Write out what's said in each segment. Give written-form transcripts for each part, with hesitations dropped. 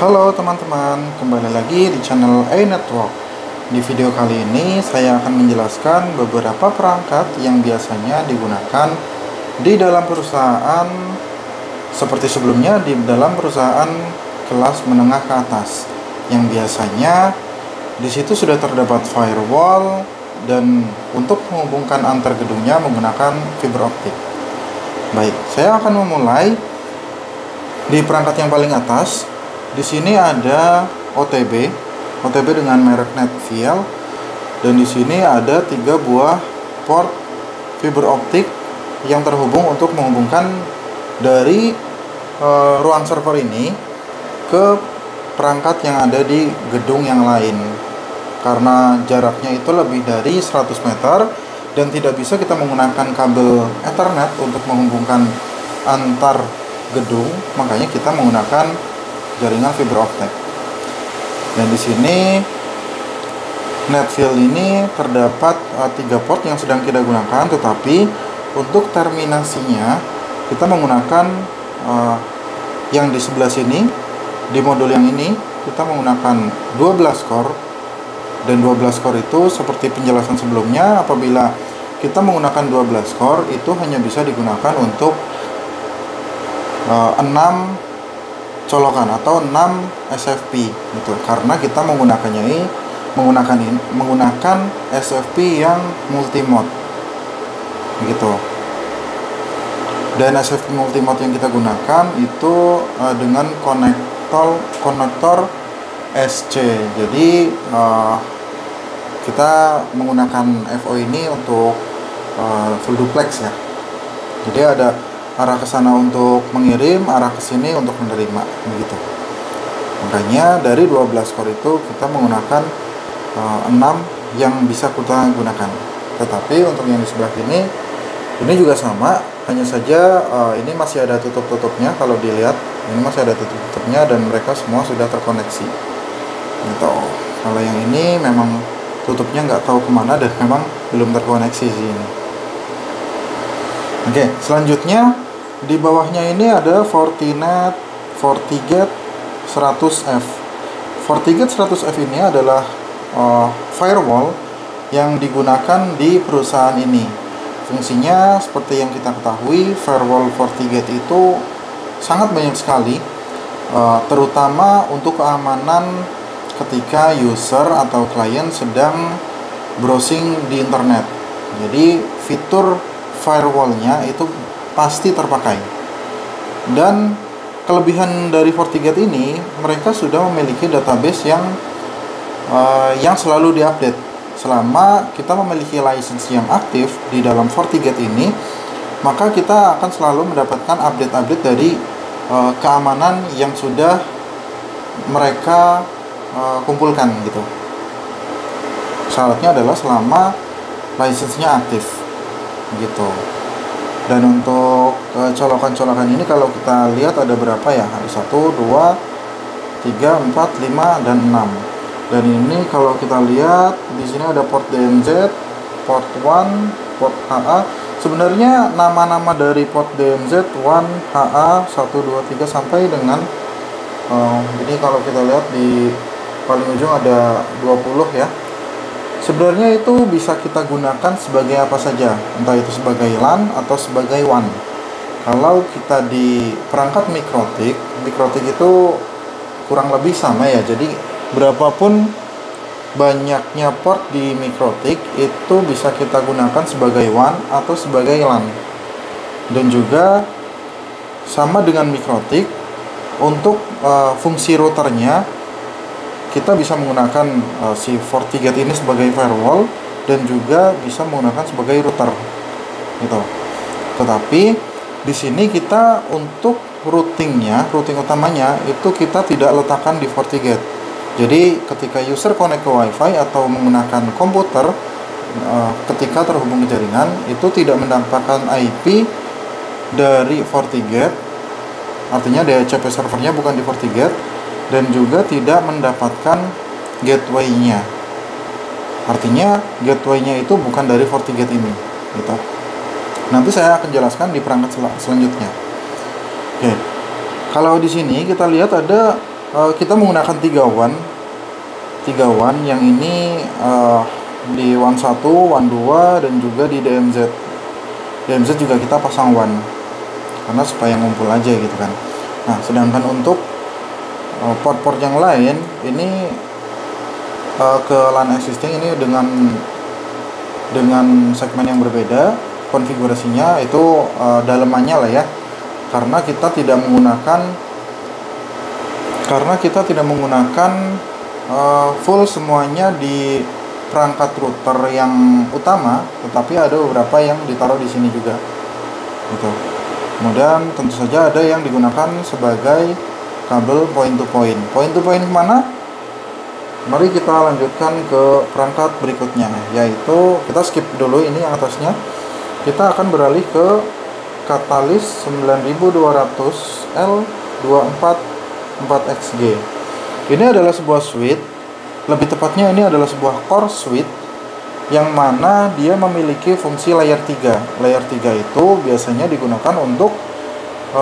Halo teman-teman, kembali lagi di channel iNetwork. Di video kali ini saya akan menjelaskan beberapa perangkat yang biasanya digunakan di dalam perusahaan seperti sebelumnya di dalam perusahaan kelas menengah ke atas, yang biasanya di situ sudah terdapat firewall dan untuk menghubungkan antar gedungnya menggunakan fiber optik. Baik, saya akan memulai di perangkat yang paling atas. Di sini ada OTB dengan merek Netfiel, dan di sini ada 3 buah port fiber optik yang terhubung untuk menghubungkan dari ruang server ini ke perangkat yang ada di gedung yang lain. Karena jaraknya itu lebih dari 100 meter dan tidak bisa kita menggunakan kabel Ethernet untuk menghubungkan antar gedung, makanya kita menggunakan jaringan fiber optik. Dan di sini Netfiel ini terdapat 3 port yang sedang kita gunakan, tetapi untuk terminasinya kita menggunakan yang di sebelah sini. Di modul yang ini kita menggunakan 12 core, dan 12 core itu seperti penjelasan sebelumnya, apabila kita menggunakan 12 core itu hanya bisa digunakan untuk 6 colokan atau 6 SFP gitu, karena kita menggunakan SFP yang multimode gitu. Dan SFP multimode yang kita gunakan itu dengan konektor SC. Jadi kita menggunakan FO ini untuk full duplex ya. Jadi ada arah ke sana untuk mengirim, arah ke sini untuk menerima, begitu. Makanya dari 12 core itu kita menggunakan 6 yang bisa kita gunakan. Tetapi untuk yang di sebelah ini juga sama, hanya saja ini masih ada tutup-tutupnya. Kalau dilihat, ini masih ada tutup-tutupnya dan mereka semua sudah terkoneksi. Gitu. Kalau yang ini memang tutupnya nggak tahu kemana dan memang belum terkoneksi sih ini. Oke, selanjutnya di bawahnya ini ada FortiGate 100F. FortiGate 100F ini adalah firewall yang digunakan di perusahaan ini. Fungsinya seperti yang kita ketahui, firewall FortiGate itu sangat banyak sekali, terutama untuk keamanan ketika user atau klien sedang browsing di internet. Jadi fitur firewallnya itu pasti terpakai. Dan kelebihan dari FortiGate ini, mereka sudah memiliki database yang selalu diupdate. Selama kita memiliki license yang aktif di dalam FortiGate ini, maka kita akan selalu mendapatkan update-update dari keamanan yang sudah mereka kumpulkan gitu. Syaratnya adalah selama license-nya aktif gitu. Dan untuk colokan-colokan ini kalau kita lihat ada berapa ya? Ada 1, 2, 3, 4, 5, dan 6. Dan ini kalau kita lihat di sini ada port DMZ, port 1, port HA. Sebenarnya nama-nama dari port DMZ 1, HA 1, 2, 3 sampai dengan ini kalau kita lihat di paling ujung ada 20 ya. Sebenarnya itu bisa kita gunakan sebagai apa saja, entah itu sebagai LAN atau sebagai WAN. Kalau kita di perangkat mikrotik itu kurang lebih sama ya. Jadi berapapun banyaknya port di mikrotik itu bisa kita gunakan sebagai WAN atau sebagai LAN. Dan juga sama dengan mikrotik, untuk fungsi routernya kita bisa menggunakan si FortiGate ini sebagai firewall dan juga bisa menggunakan sebagai router gitu. Tetapi di sini kita untuk routing utamanya itu kita tidak letakkan di FortiGate. Jadi ketika user connect ke WiFi atau menggunakan komputer, ketika terhubung ke jaringan itu tidak mendapatkan IP dari FortiGate, artinya DHCP servernya bukan di FortiGate, dan juga tidak mendapatkan gateway-nya. Artinya gateway-nya itu bukan dari FortiGate ini gitu. Nanti saya akan jelaskan di perangkat selanjutnya. Oke. Kalau di sini kita lihat ada kita menggunakan 3 WAN yang ini di WAN 1, WAN 2, dan juga di DMZ. DMZ juga kita pasang WAN karena supaya ngumpul aja gitu kan. Nah, sedangkan untuk port-port yang lain ini ke LAN existing ini dengan segmen yang berbeda, konfigurasinya itu dalemannya lah ya, karena kita tidak menggunakan full semuanya di perangkat router yang utama, tetapi ada beberapa yang ditaruh di sini juga gitu. Kemudian tentu saja ada yang digunakan sebagai kabel point to point. Point to point kemana? Mari kita lanjutkan ke perangkat berikutnya, yaitu kita skip dulu ini yang atasnya. Kita akan beralih ke Catalyst 9200L244XG. Ini adalah sebuah switch, lebih tepatnya ini adalah sebuah core switch yang mana dia memiliki fungsi layer 3. Layer 3 itu biasanya digunakan untuk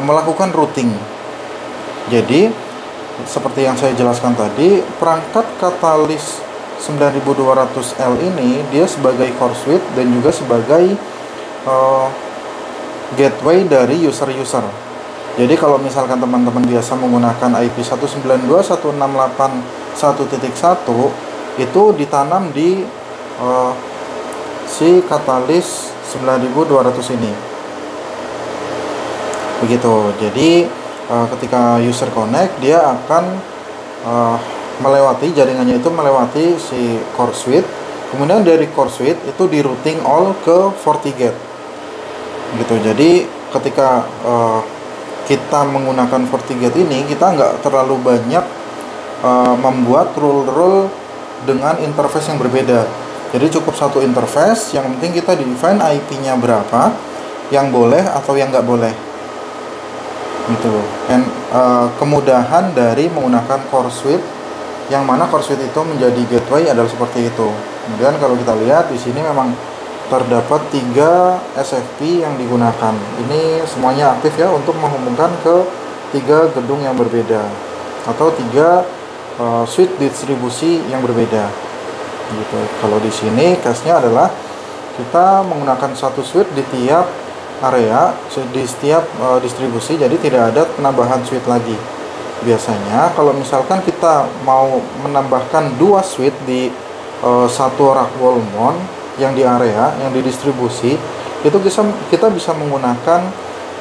melakukan routing. Jadi seperti yang saya jelaskan tadi, perangkat Catalyst 9200L ini dia sebagai core switch dan juga sebagai gateway dari user-user. Jadi kalau misalkan teman-teman biasa menggunakan IP 192.168.1.1 itu ditanam di si Catalyst 9200 ini. Begitu. Jadi ketika user connect, dia akan melewati jaringannya, itu melewati si core switch. Kemudian dari core switch itu di routing all ke FortiGate gitu. Jadi ketika kita menggunakan FortiGate ini, kita nggak terlalu banyak membuat rule dengan interface yang berbeda. Jadi cukup satu interface, yang penting kita define IP-nya berapa yang boleh atau yang nggak boleh gitu. Dan kemudahan dari menggunakan core switch, yang mana core switch itu menjadi gateway adalah seperti itu. Kemudian kalau kita lihat di sini memang terdapat 3 SFP yang digunakan. Ini semuanya aktif ya untuk menghubungkan ke 3 gedung yang berbeda atau 3 switch distribusi yang berbeda gitu. Kalau di sini case-nya adalah kita menggunakan satu switch di tiap area, di setiap distribusi, jadi tidak ada penambahan switch lagi. Biasanya kalau misalkan kita mau menambahkan 2 switch di satu rak wall mount yang di area, yang di distribusi, itu kita bisa menggunakan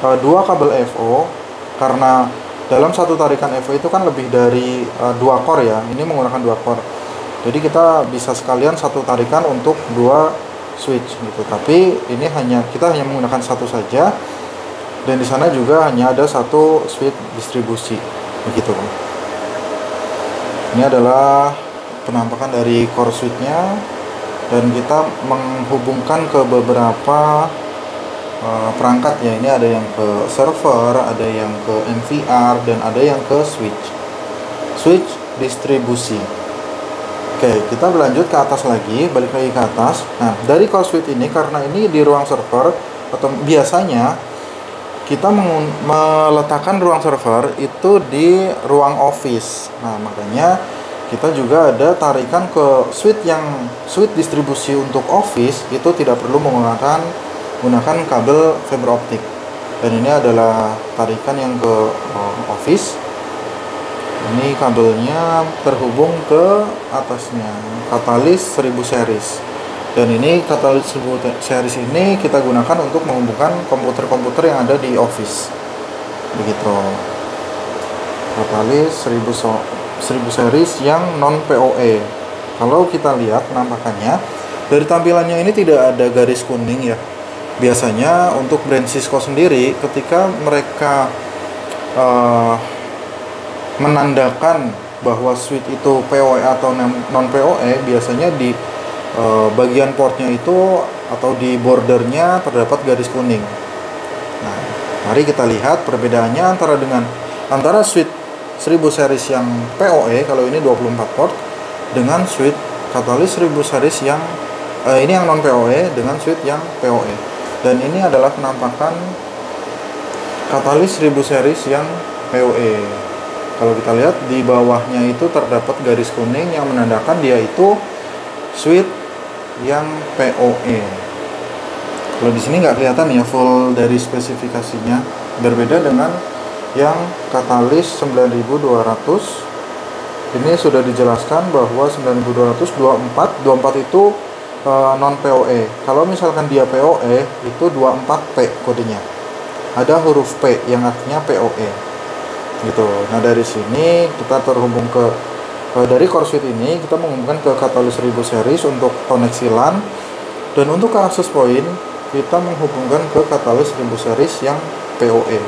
2 kabel FO, karena dalam satu tarikan FO itu kan lebih dari 2 core ya. Ini menggunakan 2 core. Jadi kita bisa sekalian satu tarikan untuk 2 switch gitu. Tapi ini kita hanya menggunakan satu saja, dan di sana juga hanya ada satu switch distribusi begitu. Ini adalah penampakan dari core switch-nya, dan kita menghubungkan ke beberapa perangkat ya. Ini ada yang ke server, ada yang ke MVR, dan ada yang ke switch distribusi. Oke, kita berlanjut ke atas lagi, balik lagi ke atas. Nah, dari core switch ini, karena ini di ruang server, atau biasanya kita meletakkan ruang server itu di ruang office. Nah, makanya kita juga ada tarikan ke switch distribusi untuk office, itu tidak perlu menggunakan kabel fiber optik. Dan ini adalah tarikan yang ke office. Ini kabelnya terhubung ke atasnya, Catalyst 1000 series. Dan ini Catalyst 1000 series ini kita gunakan untuk menghubungkan komputer-komputer yang ada di office. Begitu. Catalyst 1000 series yang non PoE. Kalau kita lihat penampakannya, dari tampilannya ini tidak ada garis kuning ya. Biasanya untuk brand Cisco sendiri, ketika mereka menandakan bahwa switch itu PoE atau non PoE, biasanya di bagian portnya itu atau di bordernya terdapat garis kuning. Nah, mari kita lihat perbedaannya antara switch 1000 series yang PoE, kalau ini 24 port, dengan switch Catalyst 1000 series yang ini yang non PoE dengan switch yang PoE. Dan ini adalah penampakan Catalyst 1000 series yang PoE. Kalau kita lihat di bawahnya itu terdapat garis kuning yang menandakan dia itu switch yang PoE. Kalau di sini nggak kelihatan ya full dari spesifikasinya, berbeda dengan yang katalis 9200. Ini sudah dijelaskan bahwa 9224 itu non PoE. Kalau misalkan dia PoE itu 24P kodenya. Ada huruf P yang artinya PoE. Gitu. Nah, dari sini kita terhubung dari core switch ini kita menghubungkan ke katalis 1000 series untuk koneksi LAN, dan untuk ke access point kita menghubungkan ke katalis 1000 series yang PoE.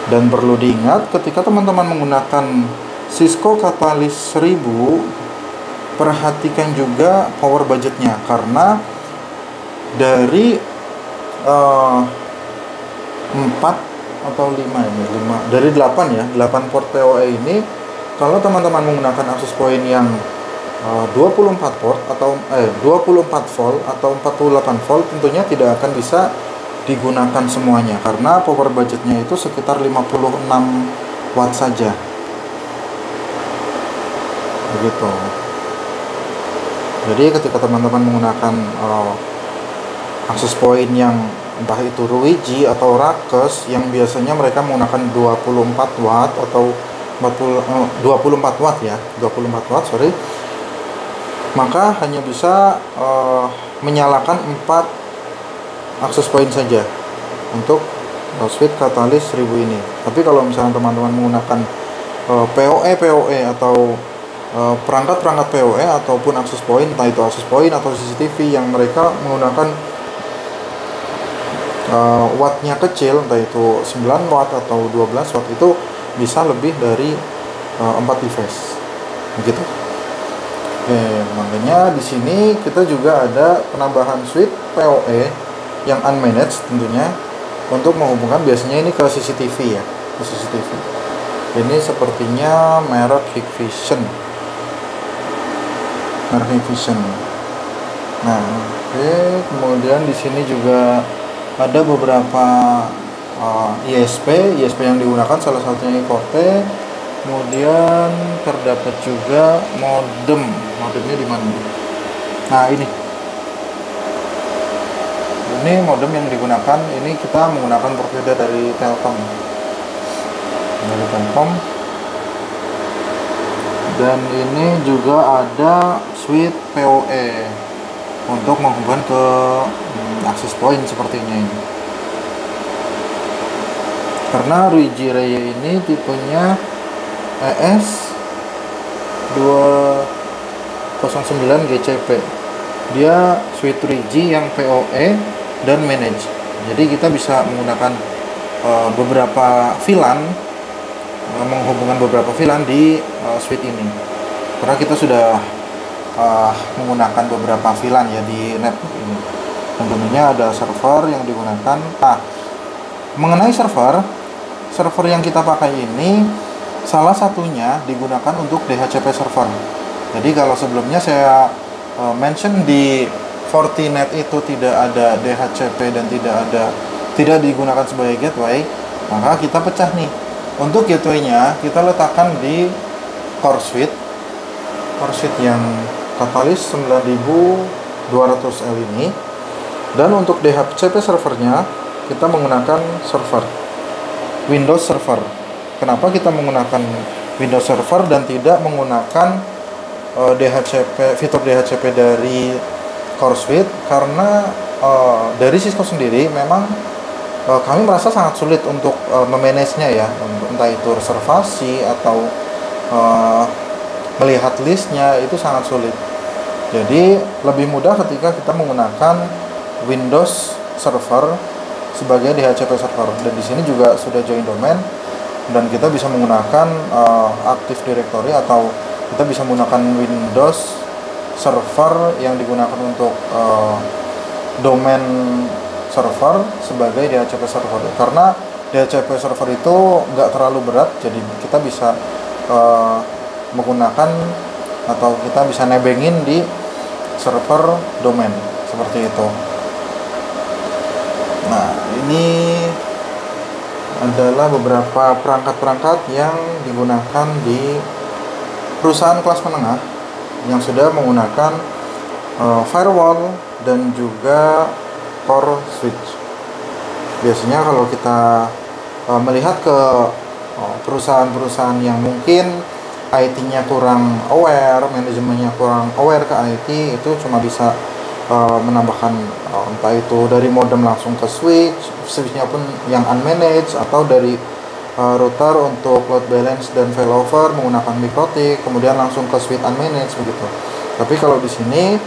Dan perlu diingat ketika teman-teman menggunakan Cisco Catalyst 1000, perhatikan juga power budgetnya, karena dari 4 atau 5 ini 5 dari 8 ya, 8 port PoE ini, kalau teman-teman menggunakan access point yang 24 port atau 24 volt atau 48 volt, tentunya tidak akan bisa digunakan semuanya karena power budgetnya itu sekitar 56 watt saja. Begitu. Jadi ketika teman-teman menggunakan access point yang entah itu Ruiji atau Rakes yang biasanya mereka menggunakan 24 watt atau 24 watt ya, 24 watt sorry, maka hanya bisa menyalakan 4 access point saja untuk switch Catalyst 1000 ini. Tapi kalau misalnya teman-teman menggunakan PoE atau perangkat-perangkat PoE ataupun access point, entah itu access point atau CCTV yang mereka menggunakan wattnya kecil, entah itu 9 watt atau 12 watt, itu bisa lebih dari 4 device begitu. Oke, makanya di sini kita juga ada penambahan switch PoE yang unmanaged tentunya untuk menghubungkan, biasanya ini ke CCTV ya, ke CCTV. Ini sepertinya merek Hikvision. Nah, oke, kemudian di sini juga ada beberapa ISP yang digunakan, salah satunya Ikote. Kemudian terdapat juga modemnya di mana? Nah, ini modem yang digunakan. Ini kita menggunakan berbeda dari Telkom. Dan ini juga ada switch PoE untuk menghubungkan ke access point sepertinya ini. Karena Ruiji Reye ini tipenya ES209 GCP. Dia switch Ruiji yang PoE dan manage. Jadi kita bisa menggunakan beberapa VLAN, menghubungkan beberapa VLAN di switch ini. Karena kita sudah menggunakan beberapa VLAN ya di network ini. Tentunya ada server yang digunakan. Mengenai server yang kita pakai ini, salah satunya digunakan untuk DHCP server. Jadi kalau sebelumnya saya mention di Fortinet itu tidak ada DHCP dan tidak digunakan sebagai gateway, maka kita pecah nih. Untuk gateway-nya kita letakkan di core switch yang Catalyst 9200L ini. Dan untuk DHCP servernya kita menggunakan Windows Server. Kenapa kita menggunakan Windows Server dan tidak menggunakan fitur DHCP dari core switch? Karena dari Cisco sendiri memang kami merasa sangat sulit untuk memanage-nya ya, entah itu reservasi atau melihat listnya, itu sangat sulit. Jadi lebih mudah ketika kita menggunakan Windows Server sebagai DHCP server. Dan di sini juga sudah join domain, dan kita bisa menggunakan Active Directory, atau kita bisa menggunakan Windows Server yang digunakan untuk domain server sebagai DHCP server. Karena DHCP server itu nggak terlalu berat, jadi kita bisa menggunakan atau kita bisa nebengin di server domain seperti itu. Nah, ini adalah beberapa perangkat-perangkat yang digunakan di perusahaan kelas menengah yang sudah menggunakan firewall dan juga core switch. Biasanya kalau kita melihat ke perusahaan-perusahahan yang mungkin IT-nya kurang aware, manajemennya kurang aware ke IT, itu cuma bisa menambahkan entah itu dari modem langsung ke switchnya pun yang unmanaged, atau dari router untuk load balance dan failover menggunakan MikroTik, kemudian langsung ke switch unmanaged begitu. Tapi kalau di sini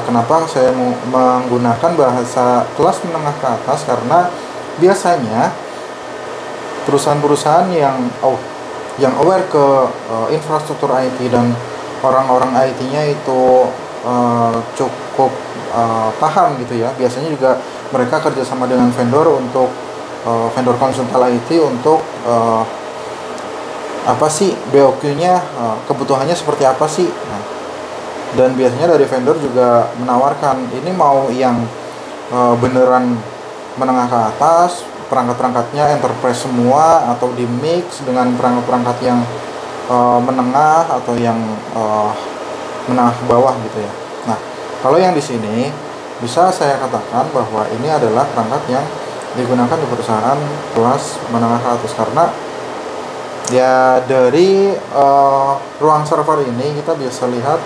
kenapa saya menggunakan bahasa kelas menengah ke atas, karena biasanya perusahaan-perusahaan yang aware ke infrastruktur IT dan orang-orang IT-nya itu cukup paham gitu ya. Biasanya juga mereka kerjasama dengan vendor untuk vendor konsultan IT untuk apa sih BOQ-nya, kebutuhannya seperti apa sih. Nah, dan biasanya dari vendor juga menawarkan ini mau yang beneran menengah ke atas, perangkat-perangkatnya enterprise semua, atau di mix dengan perangkat-perangkat yang menengah atau yang menengah ke bawah gitu ya. Nah, kalau yang di sini bisa saya katakan bahwa ini adalah perangkat yang digunakan di perusahaan kelas menengah ke atas, karena ya dari ruang server ini kita bisa lihat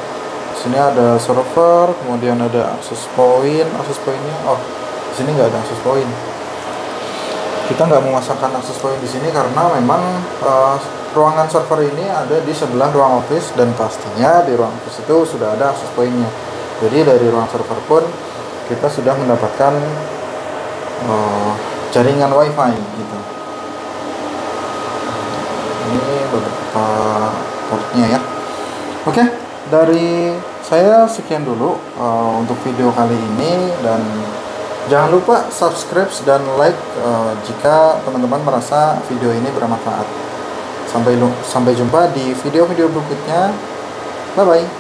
sini ada server, kemudian ada access point. Access-nya di sini nggak ada access point. Kita nggak memasangkan access point di sini karena memang ruangan server ini ada di sebelah ruang office, dan pastinya di ruang office itu sudah ada access point-nya. Jadi dari ruang server pun kita sudah mendapatkan jaringan WiFi gitu. Ini beberapa portnya ya. Oke, dari saya sekian dulu untuk video kali ini, dan jangan lupa subscribe dan like jika teman-teman merasa video ini bermanfaat. Sampai jumpa di video-video berikutnya. Bye bye.